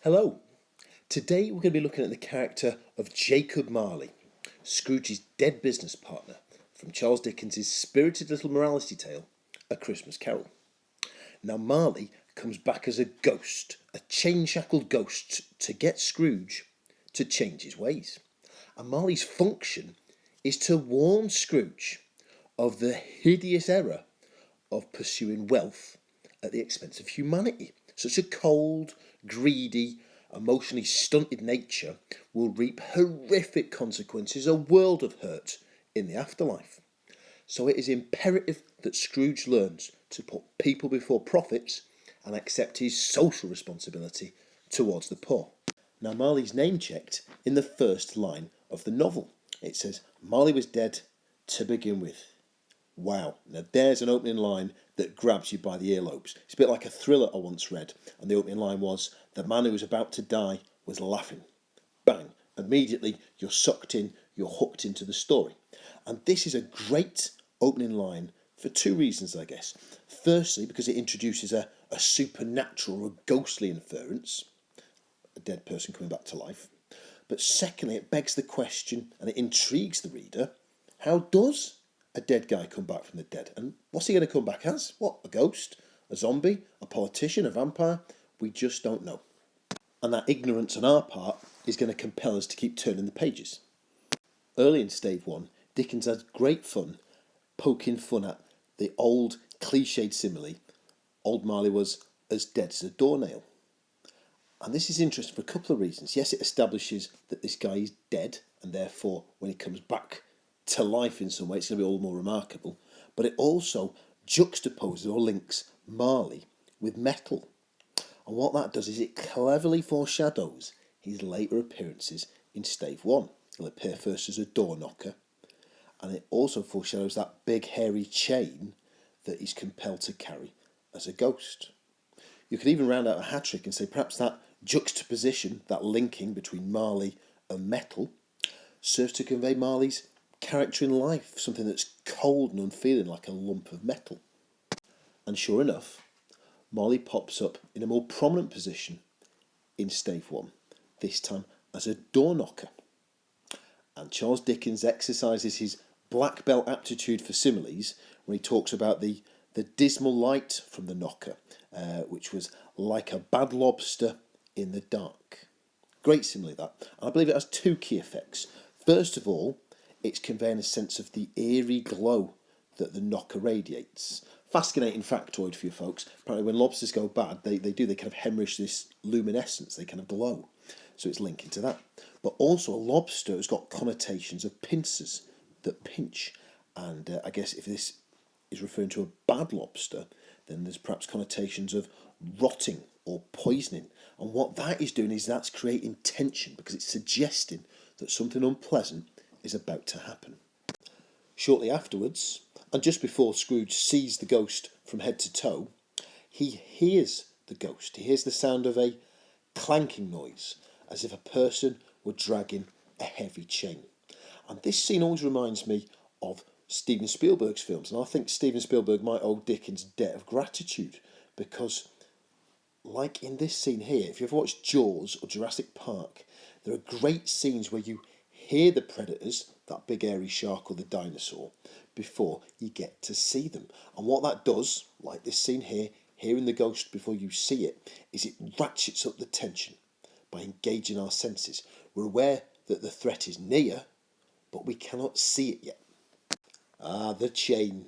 Hello. Today we're going to be looking at the character of Jacob Marley, Scrooge's dead business partner, from Charles Dickens' spirited little morality tale, A Christmas Carol. Now Marley comes back as a ghost, a chain-shackled ghost, to get Scrooge to change his ways. And Marley's function is to warn Scrooge of the hideous error of pursuing wealth at the expense of humanity. Such a cold, greedy, emotionally stunted nature will reap horrific consequences, a world of hurt in the afterlife. So it is imperative that Scrooge learns to put people before profits and accept his social responsibility towards the poor. Now Marley's name checked in the first line of the novel. It says, Marley was dead to begin with. Wow, now there's an opening line that grabs you by the earlobes. It's a bit like a thriller I once read, and the opening line was, the man who was about to die was laughing. Bang, immediately you're sucked in, you're hooked into the story. And this is a great opening line for two reasons, I guess. Firstly, because it introduces a supernatural or ghostly inference, a dead person coming back to life. But secondly, it begs the question, and it intrigues the reader, how does a dead guy come back from the dead? And what's he going to come back as? What, a ghost? A zombie? A politician? A vampire? We just don't know. And that ignorance on our part is going to compel us to keep turning the pages. Early in Stave 1, Dickens has great fun poking fun at the old cliched simile, old Marley was as dead as a doornail. And this is interesting for a couple of reasons. Yes, it establishes that this guy is dead, and therefore when he comes back to life in some way, it's going to be all the more remarkable. But it also juxtaposes or links Marley with metal. And what that does is it cleverly foreshadows his later appearances in Stave 1. He'll appear first as a door knocker, and it also foreshadows that big hairy chain that he's compelled to carry as a ghost. You could even round out a hat trick and say perhaps that juxtaposition, that linking between Marley and metal, serves to convey Marley's character in life, something that's cold and unfeeling like a lump of metal. And sure enough, Marley pops up in a more prominent position in Stave 1, this time as a door knocker. And Charles Dickens exercises his black belt aptitude for similes when he talks about the dismal light from the knocker, which was like a bad lobster in the dark. Great simile that. And I believe it has two key effects. First of all, it's conveying a sense of the eerie glow that the knocker radiates. Fascinating factoid for you folks. Apparently when lobsters go bad, they kind of hemorrhage this luminescence, they kind of glow. So it's linking to that. But also a lobster has got connotations of pincers that pinch. And I guess if this is referring to a bad lobster, then there's perhaps connotations of rotting or poisoning. And what that is doing is that's creating tension, because it's suggesting that something unpleasant is about to happen. Shortly afterwards, and just before Scrooge sees the ghost from head to toe, he hears the ghost. He hears the sound of a clanking noise, as if a person were dragging a heavy chain. And this scene always reminds me of Steven Spielberg's films, and I think Steven Spielberg might owe Dickens a debt of gratitude, because like in this scene here, if you ever watched Jaws or Jurassic Park, there are great scenes where you hear the predators, that big airy shark or the dinosaur, before you get to see them. And what that does, like this scene here, hearing the ghost before you see it, is it ratchets up the tension by engaging our senses. We're aware that the threat is near, but we cannot see it yet. Ah, the chain.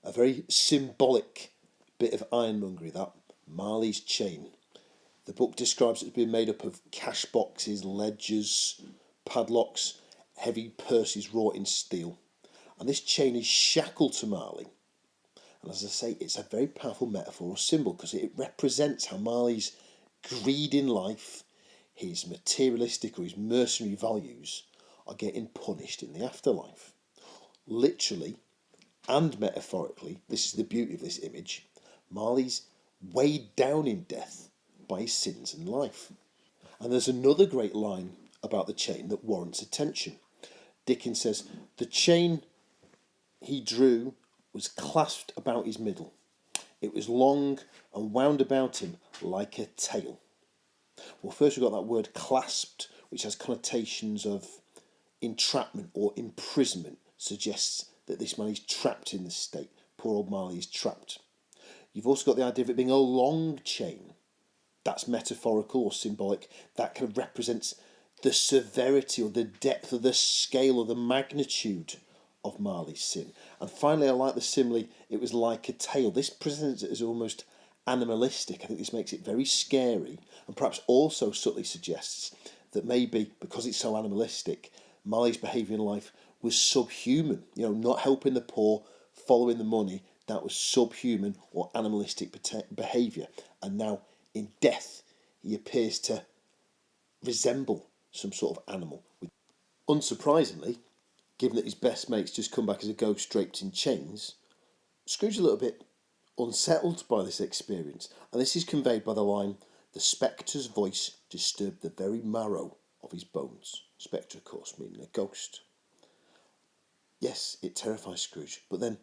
A very symbolic bit of ironmongery, that. Marley's chain. The book describes it as being made up of cash boxes, ledgers, padlocks, heavy purses wrought in steel. And this chain is shackled to Marley. And as I say, it's a very powerful metaphor or symbol, because it represents how Marley's greed in life, his materialistic or his mercenary values, are getting punished in the afterlife. Literally and metaphorically, this is the beauty of this image, Marley's weighed down in death by his sins and life. And there's another great line about the chain that warrants attention. Dickens says, the chain he drew was clasped about his middle. It was long and wound about him like a tail. Well, first we've got that word clasped, which has connotations of entrapment or imprisonment, suggests that this man is trapped in this state. Poor old Marley is trapped. You've also got the idea of it being a long chain. That's metaphorical or symbolic. That kind of represents the severity or the depth or the scale or the magnitude of Marley's sin. And finally, I like the simile, it was like a tale. This presents it as almost animalistic. I think this makes it very scary and perhaps also subtly suggests that maybe because it's so animalistic, Marley's behaviour in life was subhuman. Not helping the poor, following the money, that was subhuman or animalistic behaviour. And now in death, he appears to resemble some sort of animal. Unsurprisingly, given that his best mate's just come back as a ghost draped in chains, Scrooge is a little bit unsettled by this experience. And this is conveyed by the line, "The spectre's voice disturbed the very marrow of his bones." Spectre, of course, meaning a ghost. Yes, it terrifies Scrooge, but then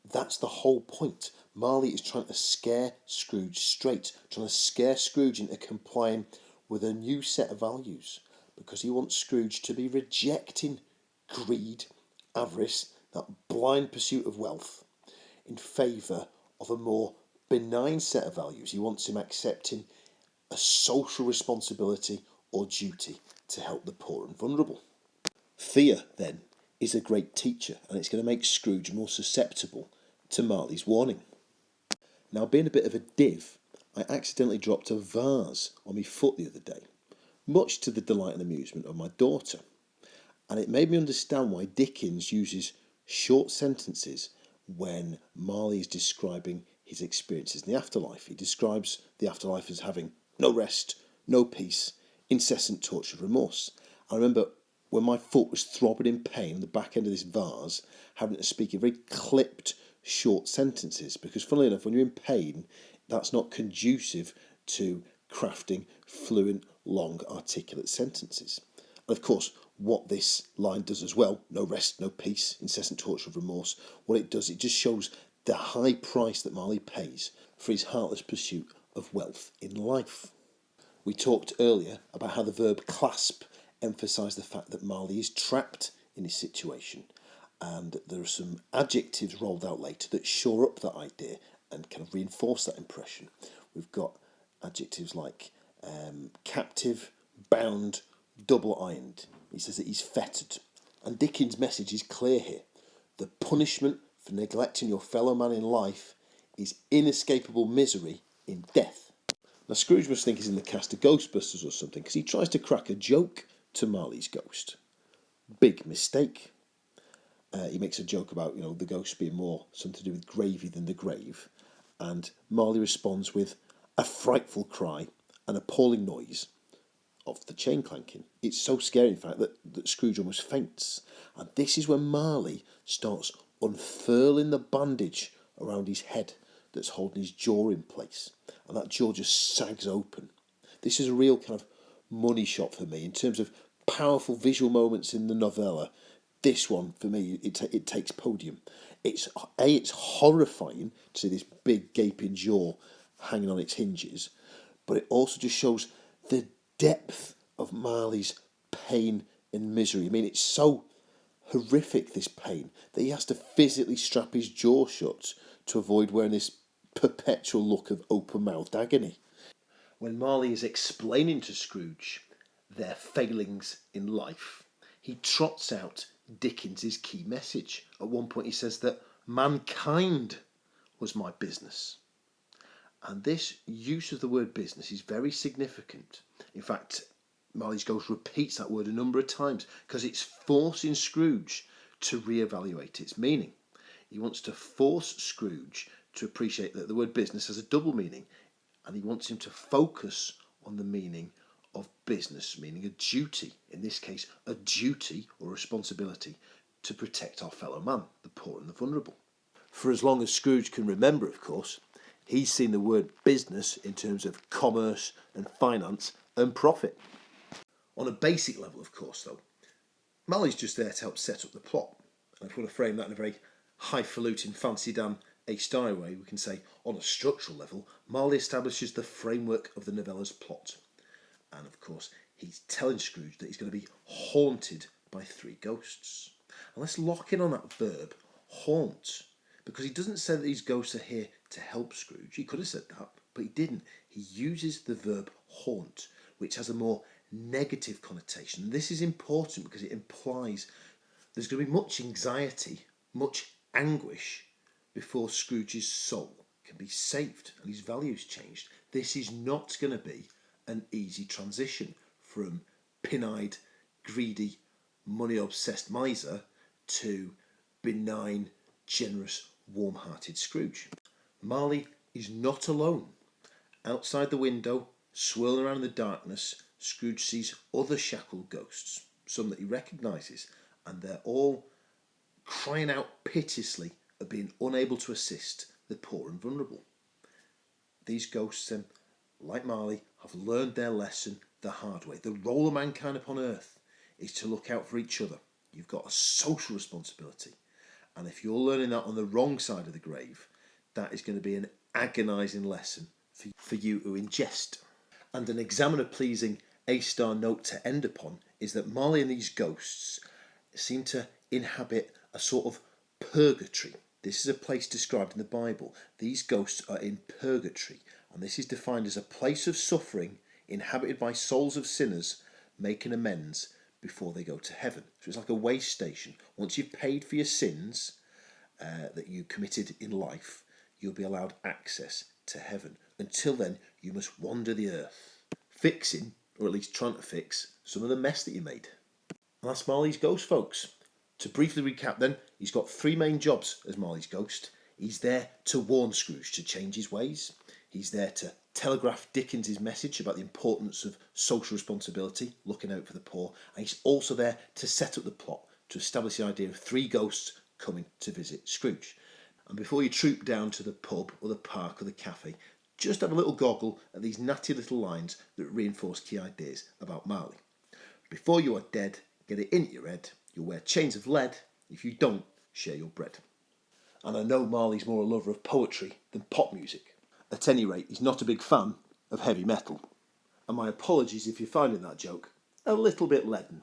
that's the whole point. Marley is trying to scare Scrooge straight, trying to scare Scrooge into complying with a new set of values, because he wants Scrooge to be rejecting greed, avarice, that blind pursuit of wealth, in favour of a more benign set of values. He wants him accepting a social responsibility or duty to help the poor and vulnerable. Fear, then, is a great teacher, and it's going to make Scrooge more susceptible to Marley's warning. Now, being a bit of a div, I accidentally dropped a vase on my foot the other day, much to the delight and amusement of my daughter. And it made me understand why Dickens uses short sentences when Marley is describing his experiences in the afterlife. He describes the afterlife as having no rest, no peace, incessant torture, remorse. I remember when my foot was throbbing in pain on the back end of this vase, having to speak in very clipped, short sentences, because funnily enough, when you're in pain, that's not conducive to crafting fluent, long, articulate sentences. And of course, what this line does as well, no rest, no peace, incessant torture of remorse, what it does, it just shows the high price that Marley pays for his heartless pursuit of wealth in life. We talked earlier about how the verb clasp emphasised the fact that Marley is trapped in his situation, and there are some adjectives rolled out later that shore up that idea and kind of reinforce that impression. We've got adjectives like captive, bound, double-ironed. He says that he's fettered. And Dickens' message is clear here. The punishment for neglecting your fellow man in life is inescapable misery in death. Now, Scrooge must think he's in the cast of Ghostbusters or something, because he tries to crack a joke to Marley's ghost. Big mistake. He makes a joke about, the ghost being more something to do with gravy than the grave. And Marley responds with a frightful cry, an appalling noise of the chain clanking. It's so scary, in fact, that Scrooge almost faints. And this is when Marley starts unfurling the bandage around his head that's holding his jaw in place. And that jaw just sags open. This is a real kind of money shot for me in terms of powerful visual moments in the novella. This one, for me, it takes podium. It's horrifying to see this big gaping jaw hanging on its hinges, but it also just shows the depth of Marley's pain and misery. I mean, it's so horrific, this pain, that he has to physically strap his jaw shut to avoid wearing this perpetual look of open-mouthed agony. When Marley is explaining to Scrooge their failings in life, he trots out Dickens' key message. At one point he says that mankind was my business. And this use of the word business is very significant. In fact, Marley's Ghost repeats that word a number of times because it's forcing Scrooge to reevaluate its meaning. He wants to force Scrooge to appreciate that the word business has a double meaning, and he wants him to focus on the meaning of business, meaning a duty, in this case, a duty or responsibility to protect our fellow man, the poor and the vulnerable. For as long as Scrooge can remember, of course, he's seen the word business in terms of commerce and finance and profit. On a basic level, of course, though, Marley's just there to help set up the plot. And if we want to frame that in a very highfalutin, fancy Dan A-style way, we can say, on a structural level, Marley establishes the framework of the novella's plot. And course, he's telling Scrooge that he's going to be haunted by 3 ghosts. And let's lock in on that verb, haunt, because he doesn't say that these ghosts are here to help Scrooge. He could have said that, but he didn't. He uses the verb haunt, which has a more negative connotation. This is important because it implies there's going to be much anxiety, much anguish before Scrooge's soul can be saved and his values changed. This is not going to be an easy transition from pin-eyed, greedy, money-obsessed miser to benign, generous, warm-hearted Scrooge. Marley is not alone. Outside the window, swirling around in the darkness, Scrooge sees other shackled ghosts, some that he recognises, and they're all crying out piteously at being unable to assist the poor and vulnerable. These ghosts, like Marley, have learned their lesson the hard way. The role of mankind upon earth is to look out for each other. You've got a social responsibility. And if you're learning that on the wrong side of the grave, that is going to be an agonising lesson for you to ingest. And an examiner-pleasing A-star note to end upon is that Marley and these ghosts seem to inhabit a sort of purgatory. This is a place described in the Bible. These ghosts are in purgatory, and this is defined as a place of suffering inhabited by souls of sinners making amends before they go to heaven. So it's like a way station. Once you've paid for your sins that you committed in life, you'll be allowed access to heaven. Until then, you must wander the earth, fixing, or at least trying to fix, some of the mess that you made. And that's Marley's ghost, folks. To briefly recap then, he's got 3 main jobs as Marley's ghost. He's there to warn Scrooge to change his ways. He's there to telegraph Dickens' message about the importance of social responsibility, looking out for the poor. And he's also there to set up the plot, to establish the idea of 3 ghosts coming to visit Scrooge. And before you troop down to the pub or the park or the cafe, just have a little goggle at these natty little lines that reinforce key ideas about Marley. Before you are dead, get it in your head. You'll wear chains of lead. If you don't, share your bread. And I know Marley's more a lover of poetry than pop music. At any rate, he's not a big fan of heavy metal. And my apologies if you're finding that joke a little bit leaden.